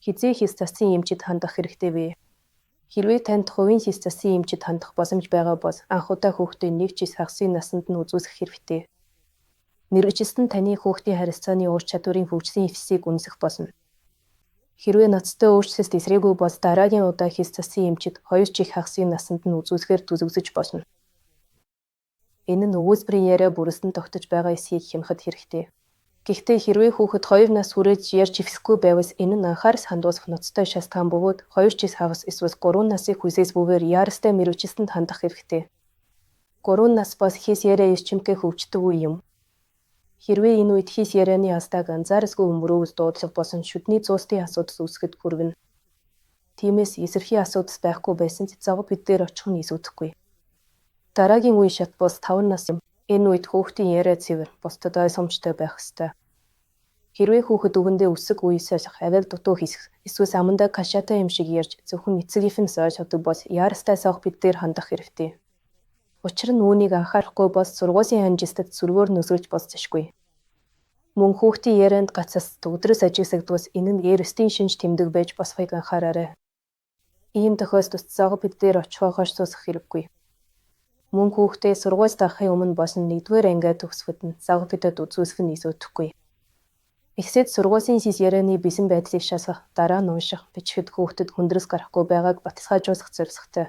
Хизээ хийс засгийн эмчид хандах хэрэгтэй вэ? Хэрвээ танд хувийн хийс засгийн эмчид хандах боломж байгаа бол анх удаа хүүхдээ нэг ч хагасны насанд нь үзүүлэх хэрэгтэй. Мэргэжилтэн таны хүүхдийн харилцааны ур чадварын хөгжлийн эфсийг үнэлэх болно. Хэрвээ ноцтой өөрчлөлт эсрээгүй бол дараагийн удаа хийс засгийн эмчид 2 чих хагасны насанд нь үзүүлэхээр төлөвлөж болно. Энэ нь өгүүлбэрийн яриа бүрэлдэхүүн тогтож байгаа эсхийг хянахад хэрэгтэй. Гэхдээ хэрвээ хүүхэд 2 нас хүрээд ярьж эвсэхгүй байвал энэ нь анхаарал хандуулах ноцтой шалтгаан бөгөөд 2 чих хагас эсвэл 3 насын хүсээс-бүүгээр яаралтай мэргэжилтэнд хандах хэрэгтэй. 3 нас бас хийс яриа эрчимгээ хөгждөг үе юм. Хэрвээ энэ үед хийс ярианы аздааг анзааралгүй өмөрөөвөл дуудлага болон шүдний зуултын асуудал үүсгэхэд хүргэнэ. Тиймээс эсэрхий асуудал байхгүй байсан ч загвар бид дээр очих нь эсвэдэхгүй. Дараагийн үе шат бус 5 нас юм. Энэ үед хүүхдийн яриа цэвэр, бусдад ойлгомжтой байх ёстой. Хэрвээ хүүхэд үгэндээ үсэг үе солих, авиал дутуу хийх, эсвэл амандаа кашатай юм шиг ярьж зөвхөн эцэгийнхэнээс ойлгодог бол яаралтай савх бид дээр хандах хэрэгтэй. Учир нь үүнийг анхаарахгүй бол сургуулийн ханжистад сүргээр нөсгөлж болцсошгүй. Мөн хүүхдийн ярианд гацаас өдрөөс ажигсагдвал энэ нь эрсдийн шинж тэмдэг байж босхойг анхаараарай. Ийм тохиолдолд загвар бид дээр очихоо хойш суусах хэрэггүй. Мөн хүүхдээ сургууль дарахын өмнө болон 1-р ангиа төгсөхөд нь загвар бидэд үзүүлэх нь эсвэдэхгүй. Эхлээд сургуулийн хийс ярианы бэлэн байдлыг шалгах, дараа нь унших, бичихэд хүүхдэд хүндрэл гарахгүй байгааг баталгаажуулах зорилготой.